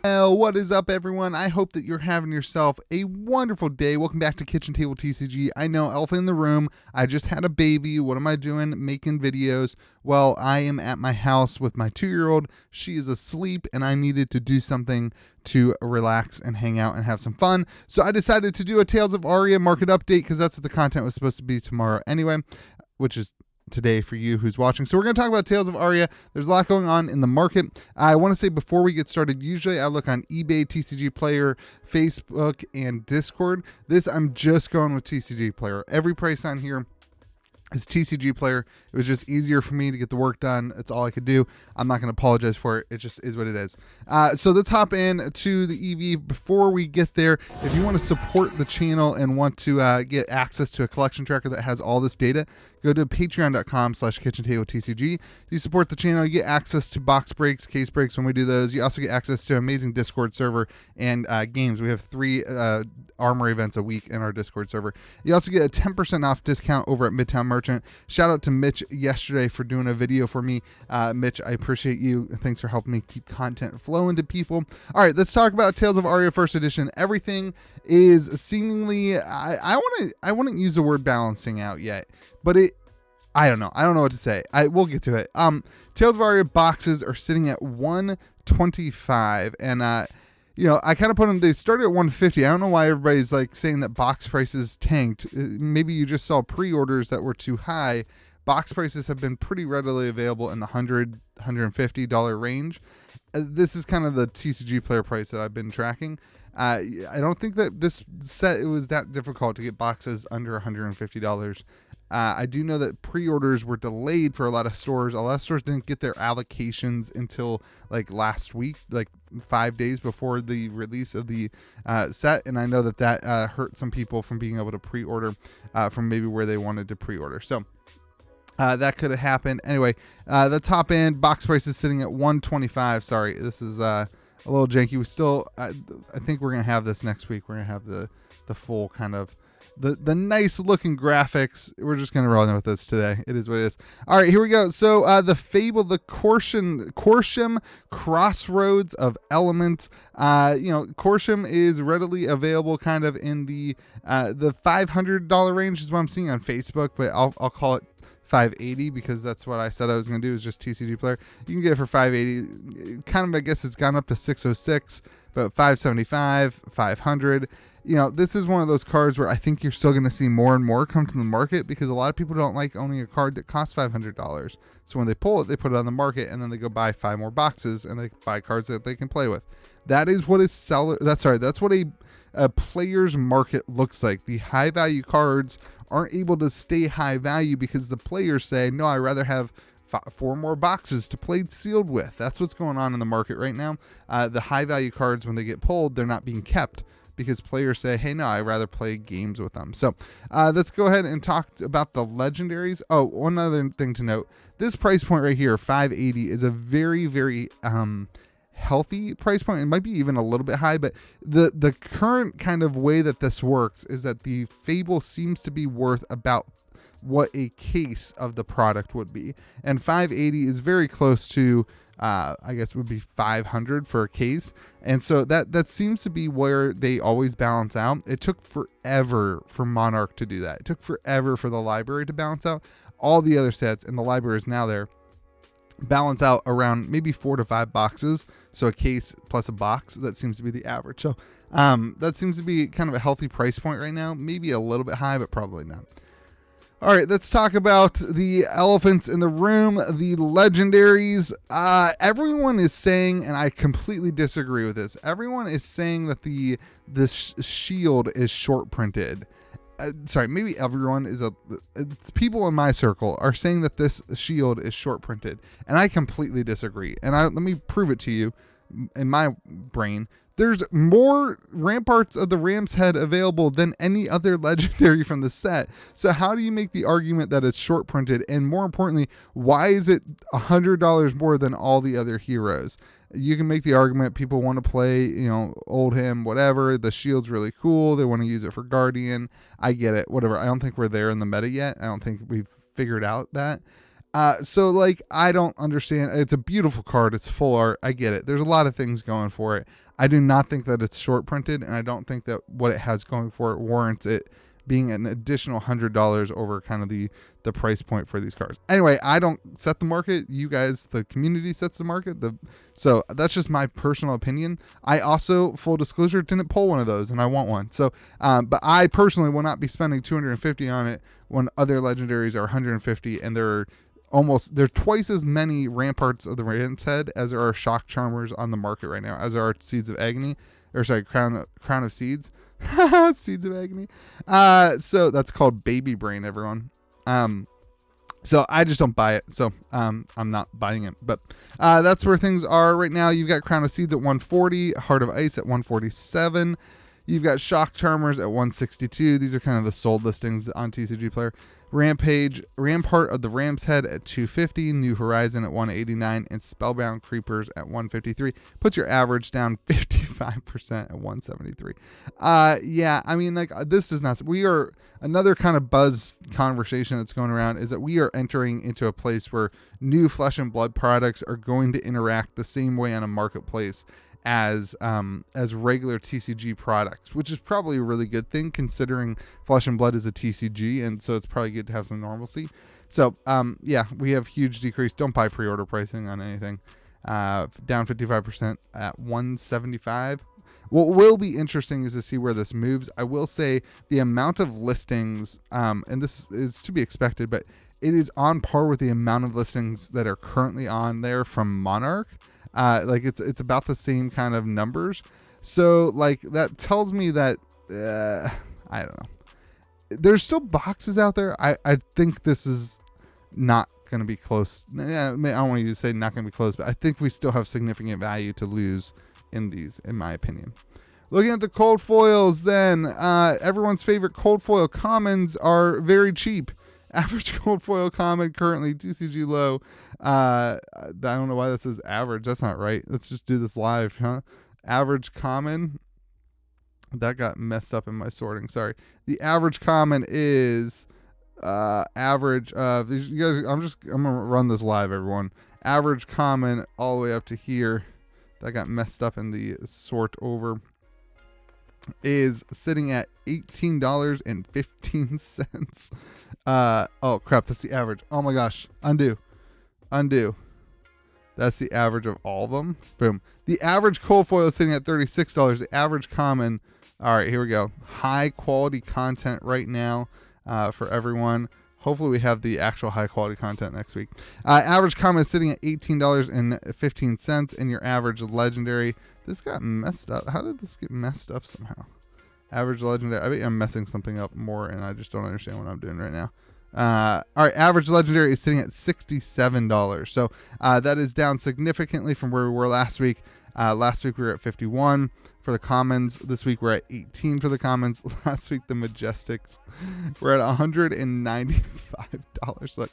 Well, what is up, everyone? I hope that you're having yourself a wonderful day. Welcome back to Kitchen Table TCG. I know, elephant in the room. I just had a baby. What am I doing? Making videos. Well, I am at my house with my 2-year-old. She is asleep, and I needed to do something to relax and hang out and have some fun. So I decided to do a Tales of Aria market update because that's what the content was supposed to be tomorrow anyway, which is today for you who's watching. So we're going to talk about Tales of Aria. There's a lot going on in the market. I want to say before we get started, usually I look on eBay, TCG Player, Facebook, and Discord. I'm just going with TCG Player. Every price on here is TCG Player. It was just easier for me to get the work done. It's all I could do. I'm not going to apologize for it. It just is what it is. So let's hop in to the EV. Before we get there, if you want to support the channel and want to get access to a collection tracker that has all this data, go to patreon.com/KitchenTableTCG. You support the channel, you get access to box breaks, case breaks when we do those. You also get access to an amazing Discord server and games. We have 3 armor events a week in our Discord server. You also get a 10% off discount over at Midtown Merchant. Shout out to Mitch yesterday for doing a video for me. Mitch, I appreciate you. Thanks for helping me keep content flowing to people. All right, let's talk about Tales of Aria First Edition. Everything is seemingly, I wouldn't use the word balancing out yet, but I don't know. I don't know what to say. We'll get to it. Tales of Aria boxes are sitting at $125, and I kind of put them. They started at $150. I don't know why everybody's like saying that box prices tanked. Maybe you just saw pre-orders that were too high. Box prices have been pretty readily available in the $100-$150 range. This is kind of the TCG Player price that I've been tracking. I don't think that this set it was that difficult to get boxes under $150. I do know that pre-orders were delayed for a lot of stores. A lot of stores didn't get their allocations until like last week, like 5 days before the release of the set. And I know that hurt some people from being able to pre-order from maybe where they wanted to pre-order. So that could have happened. Anyway, the top end box price is sitting at $125. Sorry, this is a little janky. We still, I think we're going to have this next week. We're going to have the full kind of the nice looking graphics. We're just going to roll in with this today. It is what it is. All right, here we go. So the Fable, the Corsham Crossroads of Elements. Corsham is readily available kind of in the $500 range is what I'm seeing on Facebook, but I'll call it $580 because that's what I said I was going to do is just TCG Player. You can get it for $580. Kind of, I guess it's gone up to $606, but $575, $500. This is one of those cards where I think you're still going to see more and more come to the market because a lot of people don't like owning a card that costs $500. So when they pull it, they put it on the market and then they go buy 5 more boxes and they buy cards that they can play with. That is what that's what a player's market looks like. The high value cards aren't able to stay high value because the players say, no, I'd rather have 4 more boxes to play sealed with. That's what's going on in the market right now. The high value cards, when they get pulled, they're not being kept because players say, hey, no, I'd rather play games with them. So let's go ahead and talk about the Legendaries. Oh, one other thing to note. This price point right here, $580, is a very, very healthy price point. It might be even a little bit high, but the current kind of way that this works is that the Fable seems to be worth about what a case of the product would be. And $580 is very close to I guess it would be $500 for a case. And so that seems to be where they always balance out. It took forever for Monarch to do that. It took forever for the library to balance out. All the other sets, and the library is now there, balance out around maybe 4 to 5 boxes. So a case plus a box, that seems to be the average. So that seems to be kind of a healthy price point right now. Maybe a little bit high, but probably not. All right, let's talk about the elephants in the room, the Legendaries. Everyone is saying, and I completely disagree with this, everyone is saying that this shield is short printed. Sorry, maybe everyone is people in my circle are saying that this shield is short printed, and I completely disagree. And let me prove it to you in my brain. There's more Ramparts of the Ram's Head available than any other legendary from the set. So how do you make the argument that it's short printed? And more importantly, why is it $100 more than all the other heroes? You can make the argument people want to play, old him, whatever. The shield's really cool. They want to use it for Guardian. I get it, whatever. I don't think we're there in the meta yet. I don't think we've figured out that. I don't understand. It's a beautiful card. It's full art. I get it. There's a lot of things going for it. I do not think that it's short printed, and I don't think that what it has going for it warrants it being an additional $100 over kind of the price point for these cards. Anyway, I don't set the market. You guys, the community sets the market. So that's just my personal opinion. I also, full disclosure, didn't pull one of those, and I want one. So, but I personally will not be spending $250 on it when other legendaries are $150, and there are twice as many Ramparts of the Ram's Head as there are Shock Charmers on the market right now, as there are Seeds of Agony, Crown of Seeds. Seeds of Agony. So that's called Baby Brain, everyone. So I just don't buy it. So I'm not buying it. But that's where things are right now. You've got Crown of Seeds at 140, Heart of Ice at 147. You've got Shock Charmers at 162. These are kind of the sold listings on TCG Player. Rampart of the Ram's Head at 250, New Horizon at 189, and Spellbound Creepers at 153. Puts your average down 55% at 173. Yeah, I mean, like, this does not. We are, another kind of buzz conversation that's going around is that we are entering into a place where new Flesh and Blood products are going to interact the same way on a marketplace as regular TCG products, which is probably a really good thing considering Flesh and Blood is a TCG, and so it's probably good to have some normalcy. So yeah, we have huge decrease. Don't buy pre-order pricing on anything. Down 55% at 175. What will be interesting is to see where this moves. I will say the amount of listings, and this is to be expected, but it is on par with the amount of listings that are currently on there from Monarch. Like it's about the same kind of numbers. So like that tells me that, I don't know. There's still boxes out there. I think this is not going to be close. I don't want you to say not going to be close, but I think we still have significant value to lose in these, in my opinion. Looking at the cold foils then, everyone's favorite cold foil commons are very cheap. Average cold foil common currently TCG low. I don't know why this is average. That's not right. Let's just do this live, huh? Average common. That got messed up in my sorting. Sorry. The average common is average of, you guys, I'm gonna run this live, everyone. Average common all the way up to here. That got messed up in the sort over. Is sitting at $18.15. Oh crap, that's the average. Oh my gosh. Undo. That's the average of all of them. Boom. The average cold foil is sitting at $36. The average common. All right, here we go. High quality content right now for everyone. Hopefully we have the actual high quality content next week. Average common is sitting at $18.15, and your average legendary. This got messed up. How did this get messed up somehow? Average legendary. I bet I'm messing something up more, and I just don't understand what I'm doing right now. All right, average legendary is sitting at $67. So that is down significantly from where we were last week. Last week we were at 51 for the commons. This week we're at 18 for the commons. Last week the Majestics were at $195. Look,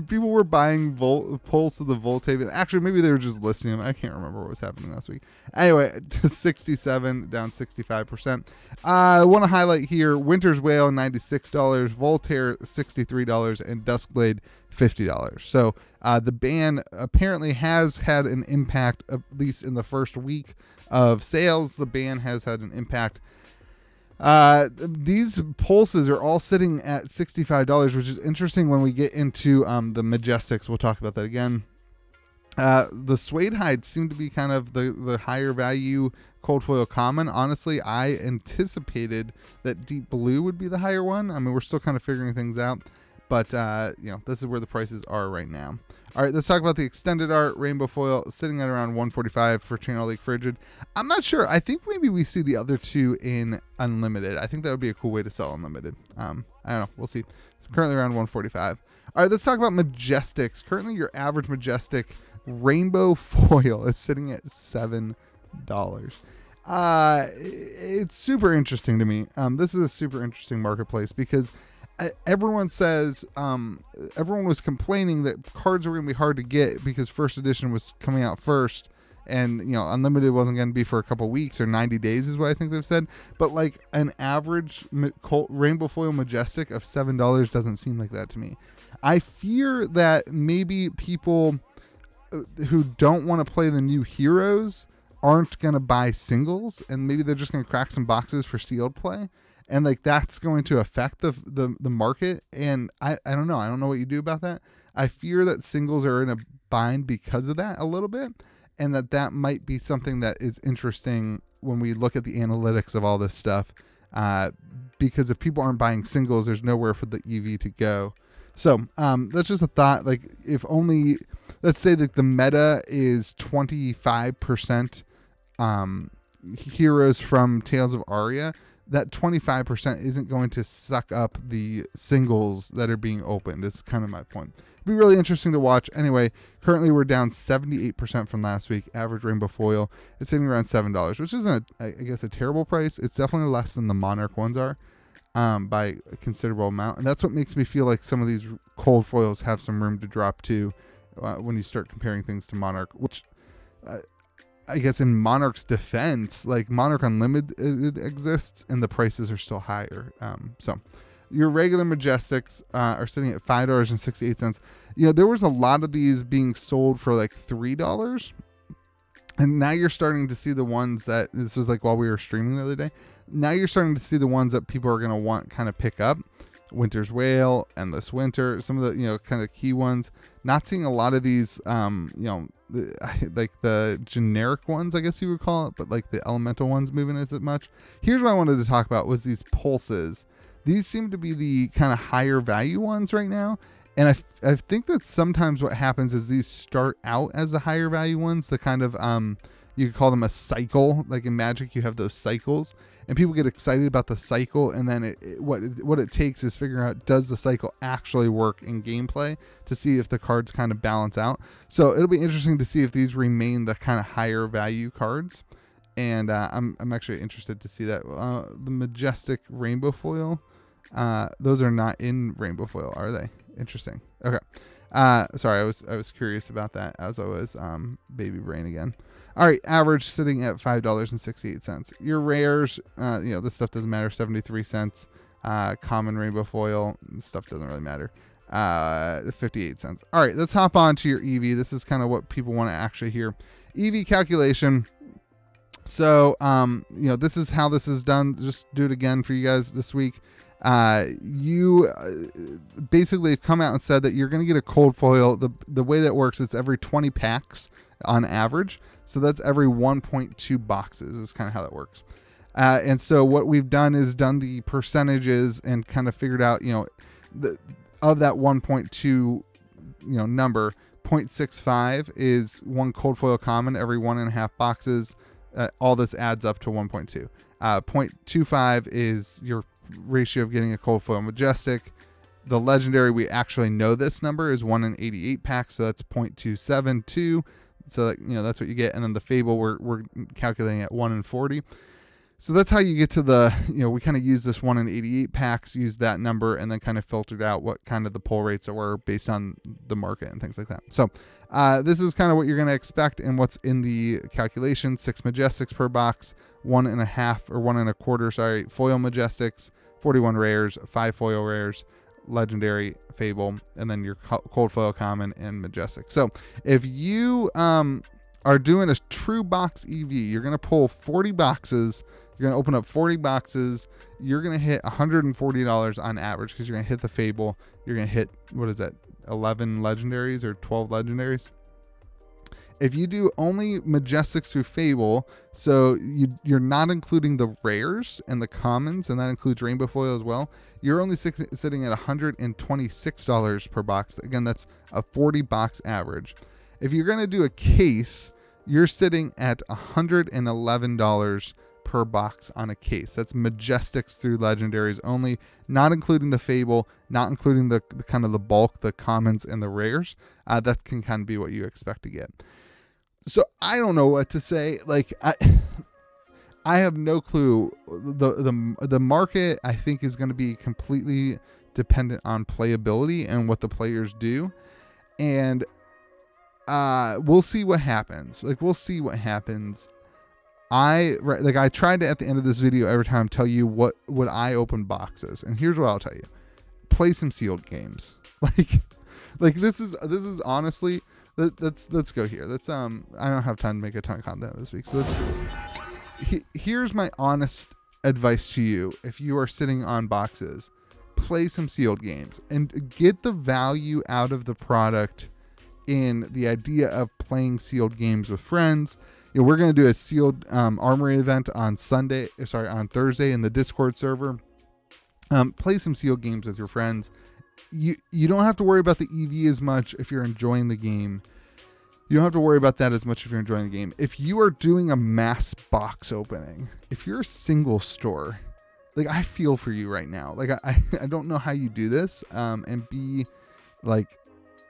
people were buying Pulse of the Voltave. Actually, maybe they were just listing them. I can't remember what was happening last week. Anyway, to 67, down 65%. I want to highlight here Winter's Whale, $96, Voltaire, $63, and Duskblade, $50. So the ban apparently has had an impact, at least in the first week of sales. The ban has had an impact. These pulses are all sitting at $65, which is interesting when we get into the Majestics. We'll talk about that again. The suede hides seem to be kind of the higher value cold foil common. Honestly, I anticipated that Deep Blue would be the higher one. I mean, we're still kind of figuring things out. But, this is where the prices are right now. All right, let's talk about the extended art rainbow foil sitting at around $145 for Channel Lake Frigid. I'm not sure. I think maybe we see the other two in unlimited. I think that would be a cool way to sell unlimited. I don't know. We'll see. It's currently around $145. All right, let's talk about Majestics. Currently, your average Majestic rainbow foil is sitting at $7. It's super interesting to me. This is a super interesting marketplace because everyone says, everyone was complaining that cards were going to be hard to get because first edition was coming out first, and unlimited wasn't going to be for a couple weeks or 90 days is what I think they've said. But like an average rainbow foil Majestic of $7 doesn't seem like that to me. I fear that maybe people who don't want to play the new heroes aren't going to buy singles, and maybe they're just going to crack some boxes for sealed play. And like that's going to affect the market. And I don't know. I don't know what you do about that. I fear that singles are in a bind because of that a little bit. And that might be something that is interesting when we look at the analytics of all this stuff. Because if people aren't buying singles, there's nowhere for the EV to go. So that's just a thought. Like if only, let's say that the meta is 25% heroes from Tales of Aria, that 25% isn't going to suck up the singles that are being opened. Is kind of my point. It'll be really interesting to watch. Anyway, currently we're down 78% from last week. Average rainbow foil, it's sitting around $7, which isn't, I guess, a terrible price. It's definitely less than the Monarch ones are by a considerable amount. And that's what makes me feel like some of these cold foils have some room to drop too when you start comparing things to Monarch, which... I guess in Monarch's defense, like Monarch Unlimited exists and the prices are still higher. So your regular Majestics are sitting at $5.68. You know, there was a lot of these being sold for like $3. And now you're starting to see the ones that, this was like while we were streaming the other day. Now you're starting to see the ones that people are going to want kind of pick up. Winter's Wail, Endless Winter, some of the, you know, kind of key ones. Not seeing a lot of these, you know, like the generic ones, I guess you would call it, but like the elemental ones moving as much. Here's what I wanted to talk about was these pulses. These seem to be the kind of higher value ones right now. And I think that sometimes what happens is these start out as the higher value ones, the kind of, you could call them a cycle. Like in Magic, you have those cycles. And people get excited about the cycle, and then what it takes is figuring out, does the cycle actually work in gameplay to see if the cards kind of balance out. So it'll be interesting to see if these remain the kind of higher value cards. And I'm actually interested to see that. The Majestic Rainbow Foil, those are not in Rainbow Foil, are they? Interesting. Okay. Sorry, I was curious about that as I was baby brain again. All right, average sitting at $5.68. Your rares, you know, this stuff doesn't matter. 73 cents. Common rainbow foil, stuff doesn't really matter. 58 cents. All right, let's hop on to your EV. This is kind of what people want to actually hear. EV calculation. So, you know, this is how this is done. Just do it again for you guys this week. You basically have come out and said that you're going to get a cold foil. The way that works, it's every 20 packs on average. So that's every 1.2 boxes is kind of how that works. And so what we've done is done the percentages and kind of figured out, you know, of that 1.2, you know, number, 0.65 is one cold foil common every 1.5 boxes. All this adds up to 1.2. 0.25 is your ratio of getting a cold foil majestic. The legendary, we actually know this number is 1 in 88 packs, so that's 0.272. So that, you know, that's what you get. And then the Fable, we're calculating at 1 in 40. So that's how you get to the, you know, we kind of use this 1 in 88 packs, use that number, and then kind of filtered out what kind of the pull rates were based on the market and things like that. So this is kind of what you're going to expect and what's in the calculation. 6 Majestics per box, 1.5 or 1.25, sorry, foil Majestics, 41 rares, 5 foil rares, legendary, Fable, and then your cold foil common and majestic. So if you are doing a true box EV, you're going to pull 40 boxes. You're going to open up 40 boxes. You're going to hit $140 on average because you're going to hit the Fable. You're going to hit, what is that, 11 legendaries or 12 legendaries? If you do only Majestics through Fable, so you're not including the rares and the commons, and that includes Rainbow Foil as well, you're only sitting at $126 per box. Again, that's a 40 box average. If you're going to do a case, you're sitting at $111 per box on a case. That's Majestics through Legendaries only, not including the Fable, not including the kind of the bulk, the commons and the rares. That can kind of be what you expect to get. So I don't know what to say. Like I have no clue. The market, I think, is going to be completely dependent on playability and what the players do, and we'll see what happens. We'll see what happens. I tried to, at the end of this video, every time tell you what would I open boxes, and here's what I'll tell you: play some sealed games. Like this is honestly let's go here. Let's I don't have time to make a ton of content this week, so let's do this. Here's my honest advice to you. If you are sitting on boxes, play some sealed games and get the value out of the product in the idea of playing sealed games with friends. You know, we're going to do a sealed armory event on Thursday in the Discord server. Play some sealed games with your friends. You don't have to worry about the EV as much if you're enjoying the game. You don't have to worry about that as much if you're enjoying the game. If you are doing a mass box opening, if you're a single store, like, I feel for you right now. Like, I don't know how you do this. And be like,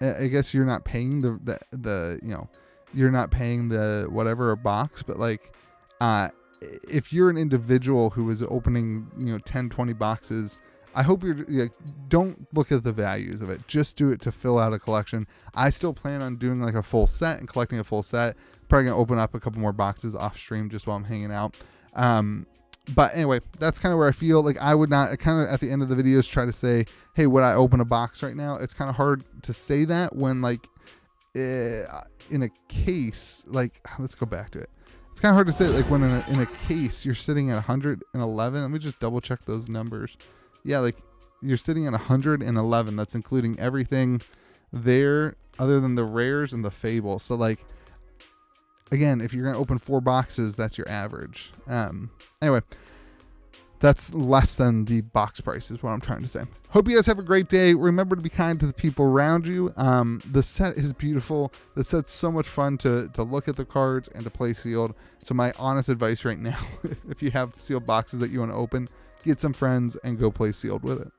I guess you're not paying the you know, you're not paying the whatever a box, but like, if you're an individual who is opening, you know, 10, 20 boxes, I hope don't look at the values of it. Just do it to fill out a collection. I still plan on doing like a full set and collecting a full set. Probably gonna open up a couple more boxes off stream just while I'm hanging out. But anyway, that's kind of where I feel like I would not kind of at the end of the videos try to say, hey, would I open a box right now? It's kind of hard to say that when like in a case, like, let's go back to it. It's kind of hard to say, like, when in a case you're sitting at 111. Let me just double check those numbers. Yeah, like, you're sitting at 111. That's including everything there other than the rares and the fable. So, like, again, if you're going to open 4 boxes, that's your average. Anyway, that's less than the box price is what I'm trying to say. Hope you guys have a great day. Remember to be kind to the people around you. The set is beautiful. The set's so much fun to look at the cards and to play sealed. So my honest advice right now, if you have sealed boxes that you want to open, get some friends and go play sealed with it.